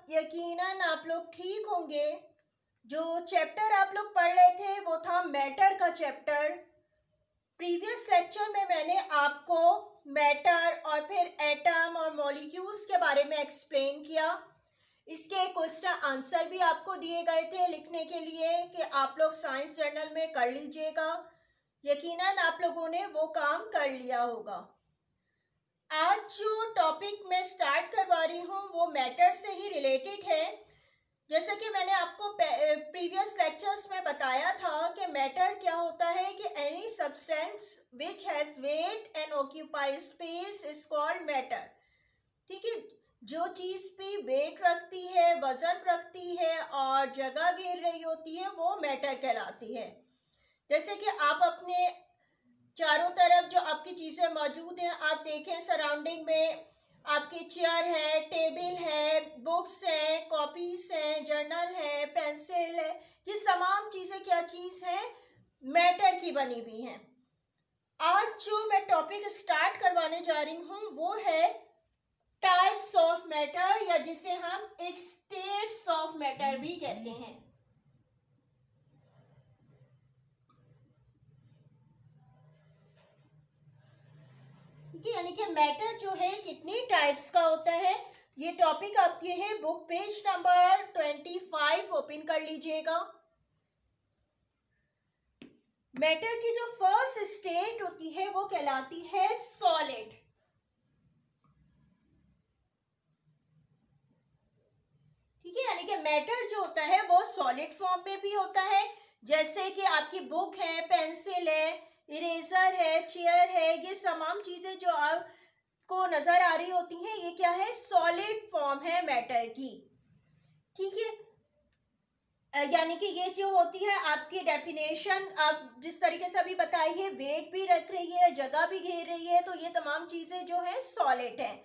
यकीनन आप लोग ठीक होंगे। जो चैप्टर आप लोग पढ़ रहे थे वो था मैटर का चैप्टर। प्रीवियस लेक्चर में मैंने आपको मैटर और फिर एटम और मॉलिक्यूल्स के बारे में एक्सप्लेन किया। इसके क्वेश्चन आंसर भी आपको दिए गए थे लिखने के लिए कि आप लोग साइंस जर्नल में कर लीजिएगा। यकीनन आप लोगों ने वो काम कर लिया होगा। आज जो टॉपिक मैं स्टार्ट करवा रही हूँ वो मैटर से ही रिलेटेड है। जैसे कि मैंने आपको प्रीवियस लेक्चर्स में बताया था कि मैटर क्या होता है कि any substance which has weight and occupy space is called matter. ठीक है, जो चीज़ भी वेट रखती है, वजन रखती है और जगह घेर रही होती है वो मैटर कहलाती है। जैसे कि आप अपने चारों तरफ जो आपकी चीज़ें मौजूद हैं, आप देखें सराउंडिंग में आपके चेयर है, टेबल है, बुक्स है, कॉपीज है, जर्नल है, पेंसिल है, ये तमाम चीज़ें क्या चीज़ है? मैटर की बनी हुई हैं। आज जो मैं टॉपिक स्टार्ट करवाने जा रही हूँ वो है टाइप्स ऑफ मैटर, या जिसे हम एक स्टेट्स ऑफ मैटर भी कहते हैं। यानी कि मैटर जो है कितनी टाइप्स का होता है, ये टॉपिक आपके है बुक पेज नंबर 25 ओपन कर लीजिएगा। मैटर की जो फर्स्ट स्टेट होती है वो कहलाती है सॉलिड। ठीक है, यानी कि मैटर जो होता है वो सॉलिड फॉर्म में भी होता है। जैसे कि आपकी बुक है, पेंसिल है, इरेजर है, चेयर है, ये तमाम चीजें जो आपको नजर आ रही होती हैं ये क्या है? सॉलिड फॉर्म है मैटर की। ठीक है, यानी कि ये जो होती है आपकी डेफिनेशन आप जिस तरीके से अभी बताई है, वेट भी रख रही है, जगह भी घेर रही है, तो ये तमाम चीजें जो है सॉलिड है।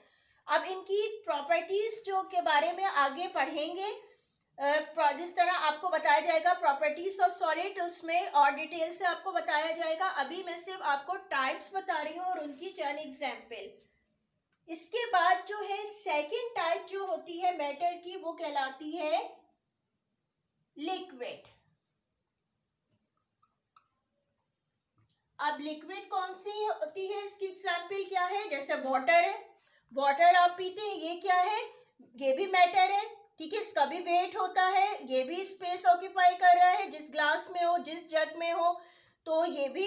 अब इनकी प्रॉपर्टीज जो के बारे में आगे पढ़ेंगे, जिस तरह आपको बताया जाएगा प्रॉपर्टीज ऑफ सॉलिड, उसमें और डिटेल से आपको बताया जाएगा। अभी मैं सिर्फ आपको टाइप्स बता रही हूँ और उनकी चंद एग्जाम्पल। इसके बाद जो है सेकेंड टाइप जो होती है मैटर की वो कहलाती है लिक्विड। अब लिक्विड कौन सी होती है, इसकी एग्जाम्पल क्या है? जैसे वाटर है, वाटर आप पीते हैं, ये क्या है? ये भी मैटर है। ठीक है, इसका भी वेट होता है, ये भी स्पेस ऑक्यूपाई कर रहा है, जिस ग्लास में हो, जिस जग में हो, तो ये भी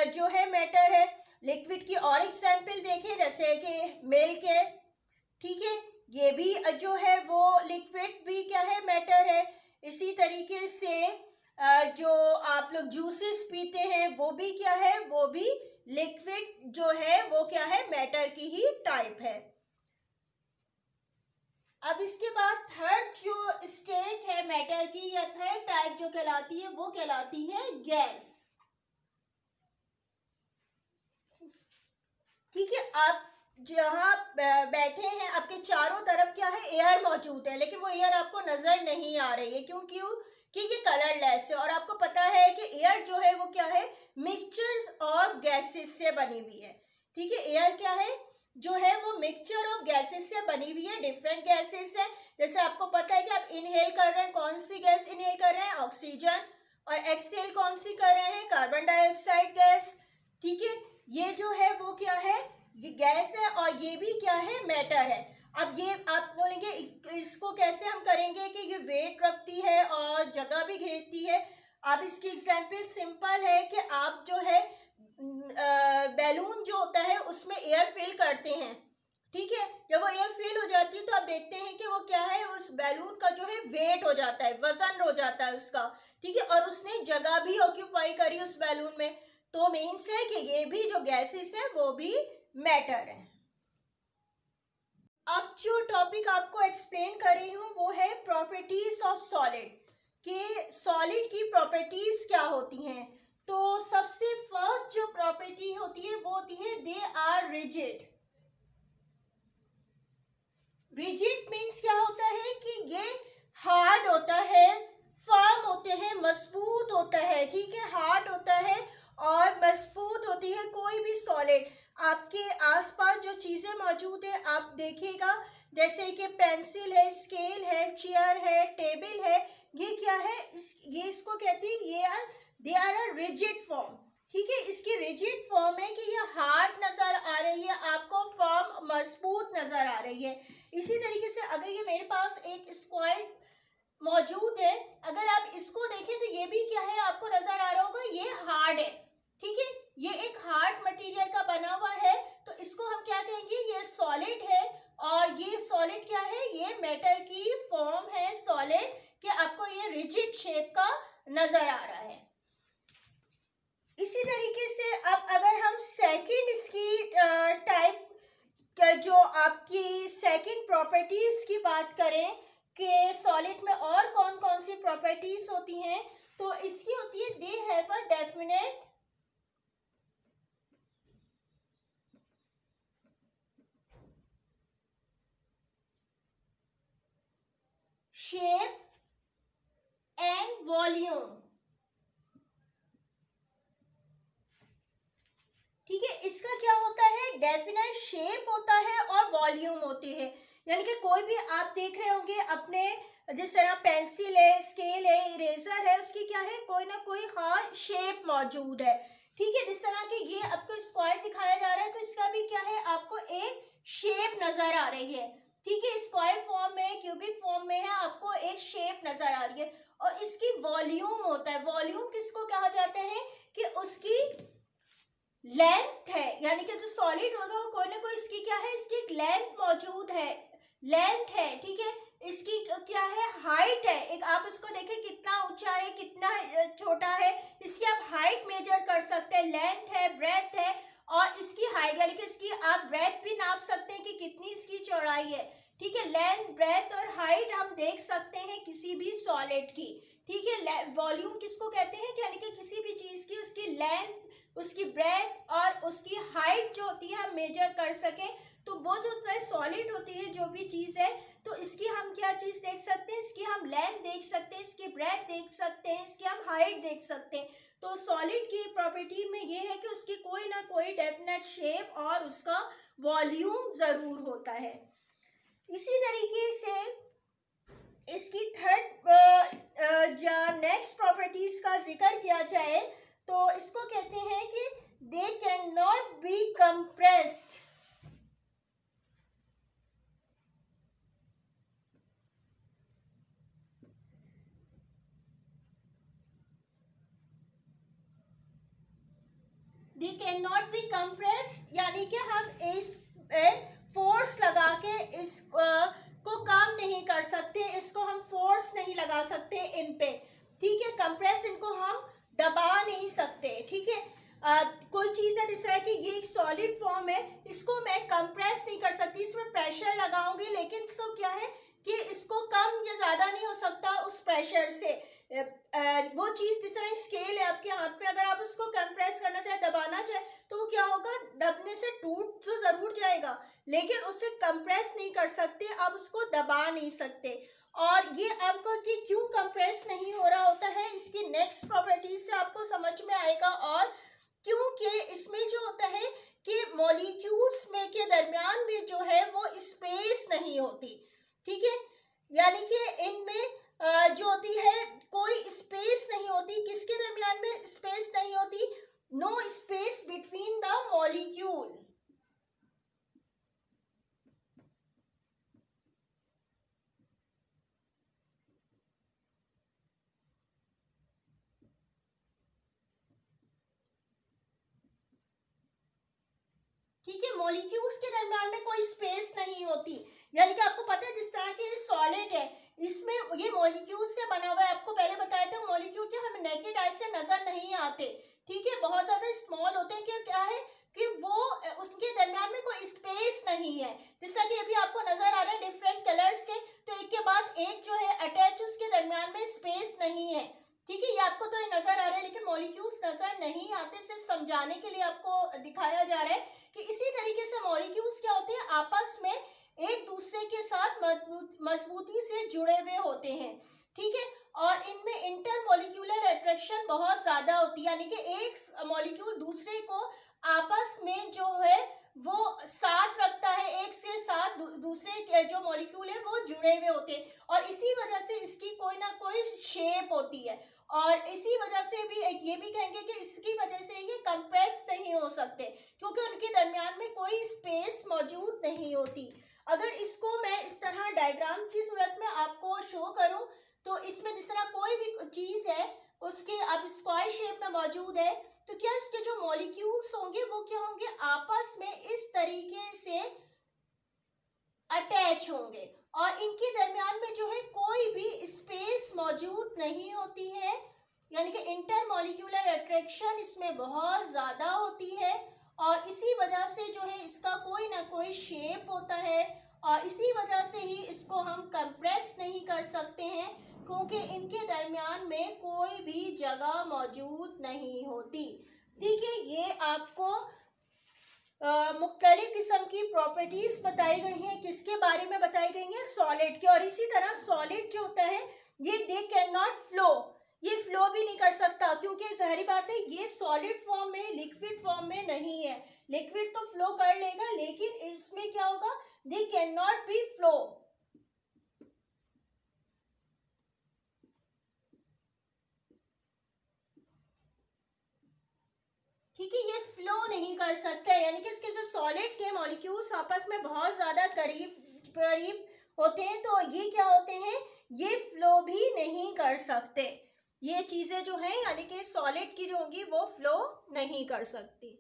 जो है मैटर है। लिक्विड की और एग्जाम्पल देखें, जैसे कि मिल्क है। ठीक है, ये भी जो है वो लिक्विड भी क्या है? मैटर है। इसी तरीके से जो आप लोग जूसेस पीते हैं वो भी क्या है? वो भी लिक्विड जो है वो क्या है? मैटर की ही टाइप है। अब इसके बाद थर्ड जो स्टेट है मैटर की या थर्ड टाइप जो कहलाती है वो कहलाती है गैस। ठीक है, आप जहाँ बैठे हैं आपके चारों तरफ क्या है? एयर मौजूद है, लेकिन वो एयर आपको नजर नहीं आ रही है। क्यों? कि ये कलरलेस है और आपको पता है कि एयर जो है वो क्या है? मिक्सचर्स ऑफ गैसेस से बनी हुई है। ठीक है, एयर क्या है? जो है वो मिक्सचर ऑफ गैसेस से बनी हुई है, डिफरेंट गैसेस है। जैसे आपको पता है कि आप इनहेल कर रहे हैं, कौन सी गैस इनहेल कर रहे हैं? ऑक्सीजन। और एक्सहेल कौन सी कर रहे हैं? Carbon dioxide gas. ठीक है, ये जो है वो क्या है? ये गैस है और ये भी क्या है? मैटर है। अब ये आप बोलेंगे इसको कैसे हम करेंगे कि ये वेट रखती है और जगह भी घेरती है। अब इसकी एग्जाम्पल सिंपल है कि आप जो है बैलून जो होता है उसमें एयर फिल करते हैं। ठीक है, जब वो एयर फिल हो जाती है तो आप देखते हैं कि वो क्या है? उस बैलून का जो है वेट हो जाता है, वजन हो जाता है उसका। ठीक है, और उसने जगह भी ऑक्यूपाई करी उस बैलून में। तो मीन्स है कि ये भी जो गैसेस है वो भी मैटर है। अब जो टॉपिक आपको एक्सप्लेन कर रही हूँ वो है प्रॉपर्टीज ऑफ सॉलिड, कि सॉलिड की प्रॉपर्टीज क्या होती हैं। तो सबसे फर्स्ट जो प्रॉपर्टी होती है वो होती है they are rigid. Rigid means क्या होता है? कि ये हार्ड होता है, फर्म होते हैं, मजबूत होता है। ठीक है, हार्ड होता है और मजबूत होती है कोई भी सॉलिड। आपके आसपास जो चीज़ें मौजूद है आप देखिएगा, जैसे कि पेंसिल है, स्केल है, चेयर है, टेबल है, ये क्या है, ये इसको कहते हैं they are a rigid form. ठीक है, इसकी रिजिड फॉर्म है कि ये हार्ड नजर आ रही है आपको, फॉर्म मजबूत नजर आ रही है। इसी तरीके से अगर ये मेरे पास एक स्क्वायर मौजूद है, अगर आप इसको देखें तो ये भी क्या है, आपको नजर आ रहा होगा ये हार्ड है। ठीक है, ये एक हार्ड मटेरियल का बना हुआ है, तो इसको हम क्या कहेंगे, ये सॉलिड है। और ये सॉलिड क्या है, ये मेटल की फॉर्म है सॉलिड, कि आपको ये रिजिड शेप का नजर आ रहा है। इसी तरीके से अब अगर हम सेकंड इसकी टाइप जो आपकी सेकंड प्रॉपर्टीज की बात करें कि सॉलिड में और कौन कौन सी प्रॉपर्टीज होती हैं, तो इसकी होती है they have a definite shape and volume. ठीक है, इसका क्या होता है, डेफिनेट शेप होता है और वॉल्यूम होती है। यानी कि कोई भी आप देख रहे होंगे अपने, जिस तरह पेंसिल है, स्केल है, इरेजर है, उसकी क्या है, कोई ना कोई खास शेप मौजूद है। ठीक है, जिस तरह के ये आपको स्क्वायर दिखाया जा रहा है, तो इसका भी क्या है, आपको एक शेप नजर आ रही है। ठीक है, स्क्वायर फॉर्म में, क्यूबिक फॉर्म में है, आपको एक शेप नजर आ रही है। और इसकी वॉल्यूम होता है, वॉल्यूम किसको कहा जाता है, कि उसकी लेंथ है, यानी कि जो सॉलिड होगा वो कोई ना कोई इसकी क्या है, इसकी एक लेंथ मौजूद है, लेंथ है। ठीक है, इसकी क्या है, हाइट है, एक आप इसको देखें कितना ऊंचा है, कितना छोटा है, इसकी आप हाइट मेजर कर सकते हैं, लेंथ है, ब्रेथ है, और इसकी हाइट यानी कि इसकी आप ब्रेथ भी नाप सकते हैं कि कितनी इसकी चौड़ाई है। ठीक है, लेंथ, ब्रेथ और हाइट हम देख सकते हैं किसी भी सॉलिड की। ठीक है, वॉल्यूम किसको कहते हैं, यानी कि किसी भी चीज की उसकी लेंथ, उसकी ब्रेथ और उसकी हाइट जो होती है हम मेजर कर सकें। तो वो जो सॉलिड होती है जो भी चीज है, तो इसकी हम क्या चीज देख सकते हैं, इसकी हम लेंथ देख सकते हैं, इसकी ब्रेथ देख सकते हैं, इसकी हम हाइट देख सकते हैं। तो सॉलिड की प्रॉपर्टी में ये है कि उसकी कोई ना कोई डेफिनेट शेप और उसका वॉल्यूम जरूर होता है। इसी तरीके से इसकी थर्ड या नेक्स्ट प्रॉपर्टीज का जिक्र किया जाए तो इसको कहते हैं कि दे can not be compressed. They can not be compressed यानी कि हम इस फोर्स लगा के इस को कम नहीं कर सकते, इसको हम फोर्स नहीं लगा सकते इन पे। ठीक है, कंप्रेस इनको हम दबा नहीं सकते। ठीक है, कोई चीज है जिस तरह कि ये एक सॉलिड फॉर्म है, इसको मैं कंप्रेस नहीं कर सकती, इसमें प्रेशर लगाऊंगी, लेकिन इसको क्या है कि इसको कम या ज्यादा नहीं हो सकता उस प्रेशर से। वो चीज जिस तरह स्केल है आपके हाथ में, अगर आप उसको कंप्रेस करना चाहे, दबाना चाहे, तो वो क्या होगा, दबने से टूट तो जरूर जाएगा, लेकिन उससे कंप्रेस नहीं कर सकते, आप उसको दबा नहीं सकते। और ये आपको कि क्यों कंप्रेस नहीं हो रहा होता है, इसकी नेक्स्ट प्रॉपर्टीज से आपको समझ में आएगा। और क्योंकि इसमें जो होता है कि मॉलिक्यूल्स में के दरमियान में जो है वो स्पेस नहीं होती। ठीक है, यानी कि इनमें जो होती है कोई स्पेस नहीं होती, किसके दरमियान में स्पेस नहीं होती, no space between the molecule. ठीक है, मॉलिक्यूल्स के दरमियान में कोई स्पेस नहीं होती, यानी कि आपको पता है जिस तरह के सॉलिड है इसमें ये मॉलिक्यूल से बना हुआ है। आपको पहले बताया था मॉलिक्यूल के हमें नेकेड आई से नजर नहीं आते। ठीक है, बहुत ज्यादा स्मॉल होते हैं, क्या है कि वो उसके दरमियान में कोई स्पेस नहीं है। जैसा कि अभी आपको नजर आ रहा है डिफरेंट कलर्स के, तो एक के बाद एक जो है अटैच, उसके दरमियान में स्पेस नहीं है। ठीक है, ये आपको तो नजर आ रहा है, लेकिन मॉलिक्यूल्स नजर नहीं आते, सिर्फ समझाने के लिए आपको दिखाया जा रहा है कि इसी तरीके से मॉलिक्यूल्स क्या होते हैं, आपस में एक दूसरे के साथ मजबूती से जुड़े हुए होते हैं। ठीक है, और इनमें इंटर मॉलिक्यूलर अट्रैक्शन बहुत ज्यादा होती है, यानी कि एक मॉलिक्यूल दूसरे को आपस में जो है वो साथ रखता है, एक से साथ दूसरे जो मॉलिक्यूल है वो जुड़े हुए होते हैं, और इसी वजह से इसकी कोई ना कोई शेप होती है, और इसी वजह से भी ये भी कहेंगे कि इसकी वजह से ये कंप्रेस नहीं हो सकते, क्योंकि उनके दरमियान में कोई स्पेस मौजूद नहीं होती। अगर इसको मैं इस तरह डायग्राम की सूरत में आपको शो करूं, तो इसमें जिस तरह कोई भी चीज है उसके अब स्क्वायर शेप में मौजूद है, तो क्या इसके जो मॉलिक्यूल्स होंगे वो क्या होंगे, आपस में इस तरीके से अटैच होंगे, और इनके दरमियान में जो है कोई भी स्पेस मौजूद नहीं होती है, यानी कि इंटरमॉलिक्यूलर अट्रैक्शन इसमें बहुत ज़्यादा होती है, और इसी वजह से जो है इसका कोई ना कोई शेप होता है, और इसी वजह से ही इसको हम कंप्रेस नहीं कर सकते हैं, क्योंकि इनके दरमियान में कोई भी जगह मौजूद नहीं होती। ठीक है, ये आपको मुख्तलिफ किस्म की प्रॉपर्टीज बताई गई हैं, किसके बारे में बताई गई हैं, सॉलिड के। और इसी तरह सॉलिड जो होता है ये दे कैन नॉट फ्लो, ये फ्लो भी नहीं कर सकता, क्योंकि जाहिर बात है ये सॉलिड फॉर्म में, लिक्विड फॉर्म में नहीं है। लिक्विड तो फ्लो कर लेगा, लेकिन इसमें क्या होगा, दे कैन नॉट बी फ्लो। ठीक है, ये फ्लो नहीं कर सकते, यानी कि इसके जो सॉलिड के मॉलिक्यूल्स आपस में बहुत ज्यादा करीब करीब होते हैं, तो ये क्या होते हैं, ये फ्लो भी नहीं कर सकते। ये चीजें जो हैं, यानी कि सॉलिड की जो होंगी वो फ्लो नहीं कर सकती।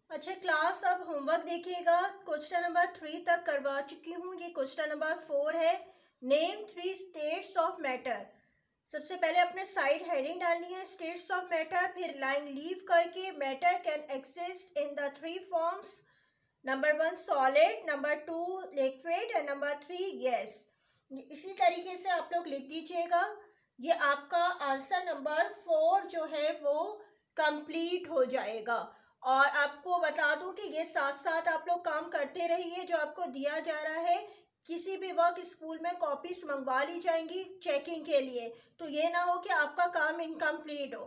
अच्छा क्लास, अब होमवर्क देखिएगा। क्वेश्चन नंबर 3 तक करवा चुकी हूँ, ये क्वेश्चन नंबर 4 है। Name 3 states of matter. सबसे पहले अपने साइड हेडिंग डालनी है, स्टेट्स ऑफ मैटर, फिर लाइन लीव करके matter can exist in the 3 forms. Number 1 solid, number 2 liquid and number 3 gas. इसी तरीके से आप लोग लिख दीजिएगा। ये आपका आंसर नंबर 4 जो है वो कंप्लीट हो जाएगा। और आपको बता दूं कि ये साथ साथ आप लोग काम करते रहिए, जो आपको दिया जा रहा है। किसी भी वक्त स्कूल में कॉपीज मंगवा ली जाएंगी चेकिंग के लिए, तो ये ना हो कि आपका काम इनकम्प्लीट हो।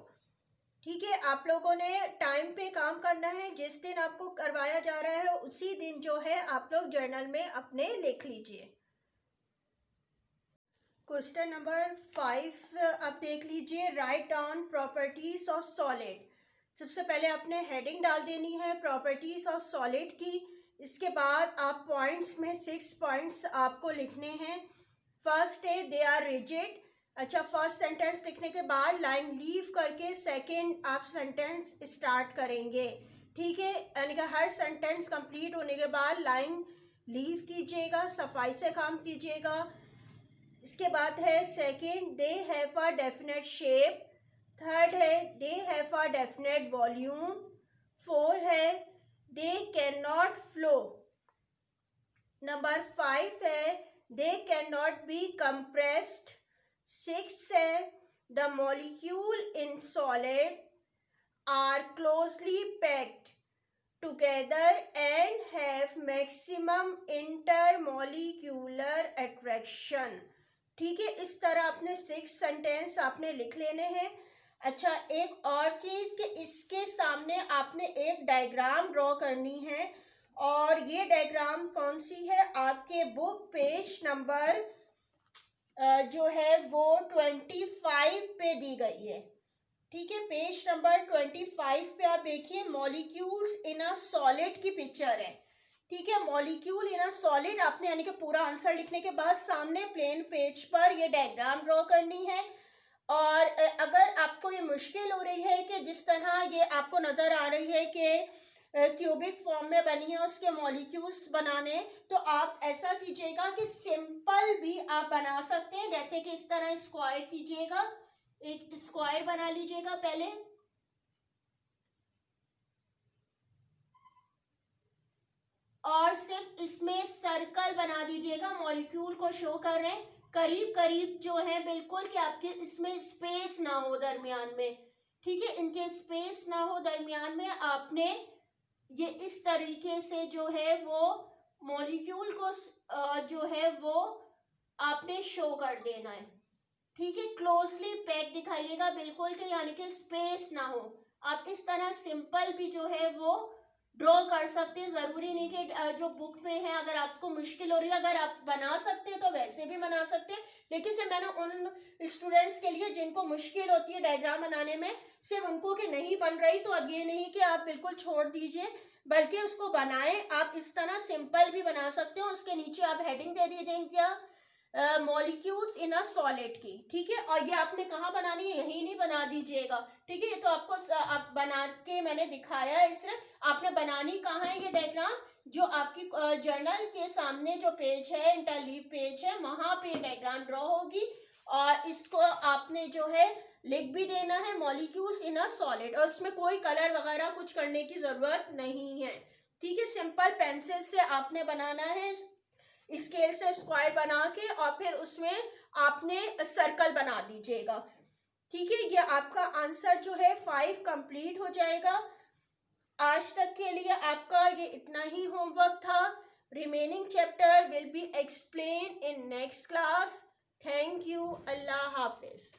ठीक है, आप लोगों ने टाइम पे काम करना है, जिस दिन आपको करवाया जा रहा है उसी दिन जो है आप लोग जर्नल में अपने लिख लीजिए। क्वेश्चन नंबर 5 आप देख लीजिए, write down properties of solid. सबसे पहले आपने हेडिंग डाल देनी है प्रॉपर्टीज ऑफ सॉलिड की। इसके बाद आप पॉइंट्स में 6 पॉइंट्स आपको लिखने हैं। फर्स्ट है दे आर रिजिड। अच्छा, फर्स्ट सेंटेंस लिखने के बाद लाइन लीव करके सेकंड आप सेंटेंस स्टार्ट करेंगे। ठीक है, यानी कि हर सेंटेंस कंप्लीट होने के बाद लाइन लीव कीजिएगा, सफाई से काम कीजिएगा। इसके बाद है second, they have a definite shape. Third है they have a definite volume. 4 है they can not flow. Number 5 है they can not be compressed. 6 है the molecule in solid are closely packed together and have maximum intermolecular attraction. ठीक है, इस तरह अपने 6 sentence आपने लिख लेने हैं। अच्छा, एक और चीज कि इसके सामने आपने एक डायग्राम ड्रॉ करनी है, और ये डायग्राम कौन सी है, आपके बुक पेज नंबर जो है वो 25 पे दी गई है। ठीक है, पेज नंबर 25 पे आप देखिए, मॉलिक्यूल्स इन अ सॉलिड की पिक्चर है। ठीक है, मॉलिक्यूल इन अ सॉलिड आपने यानी कि पूरा आंसर लिखने के बाद सामने प्लेन पेज पर ये डायग्राम ड्रॉ करनी है। और अगर आपको ये मुश्किल हो रही है कि जिस तरह ये आपको नज़र आ रही है कि क्यूबिक फॉर्म में बनी है उसके मॉलिक्यूल्स बनाने, तो आप ऐसा कीजिएगा कि सिंपल भी आप बना सकते हैं, जैसे कि इस तरह स्क्वायर कीजिएगा, एक स्क्वायर बना लीजिएगा पहले, और सिर्फ इसमें सर्कल बना दीजिएगा, मॉलिक्यूल को शो कर रहे हैं करीब करीब जो है बिल्कुल, कि आपके इसमें स्पेस ना हो दरमियान में। ठीक है, इनके स्पेस ना हो दरमियान में, आपने ये इस तरीके से जो है वो मॉलिक्यूल को जो है वो आपने शो कर देना है। ठीक है, क्लोजली पैक दिखाइएगा बिल्कुल के, यानी कि स्पेस ना हो। आप इस तरह सिंपल भी जो है वो ड्रॉ कर सकते हैं, जरूरी नहीं कि जो बुक में है अगर आपको मुश्किल हो रही है, अगर आप बना सकते हैं तो वैसे भी बना सकते हैं, लेकिन सिर्फ मैंने उन स्टूडेंट्स के लिए जिनको मुश्किल होती है डायग्राम बनाने में, सिर्फ उनको कि नहीं बन रही तो अब ये नहीं कि आप बिल्कुल छोड़ दीजिए, बल्कि उसको बनाएं। आप इस तरह सिंपल भी बना सकते हो, उसके नीचे आप हेडिंग दे दीजिए क्या, मॉलिक्यूल्स इन अ सॉलिड की, ठीक है। और ये आपने कहाँ बनानी है, यही नहीं बना दीजिएगा, ठीक है। ये तो आपको आप बना के मैंने दिखाया है, सिर्फ आपने बनानी कहाँ है ये डायग्राम, जो आपकी जर्नल के सामने जो पेज है, इंटरलीव पेज है, वहां पे डायग्राम ड्रॉ होगी, और इसको आपने जो है लिख भी देना है, मॉलिक्यूल्स इन अ सॉलिड, और उसमें कोई कलर वगैरह कुछ करने की जरूरत नहीं है, ठीक है। सिंपल पेंसिल से आपने बनाना है, स्केल से स्क्वायर बना के, और फिर उसमें आपने सर्कल बना दीजिएगा, ठीक है। ये आपका आंसर जो है 5 कंप्लीट हो जाएगा। आज तक के लिए आपका ये इतना ही होमवर्क था। Remaining chapter will be explain in next class. Thank you. Allah Hafiz.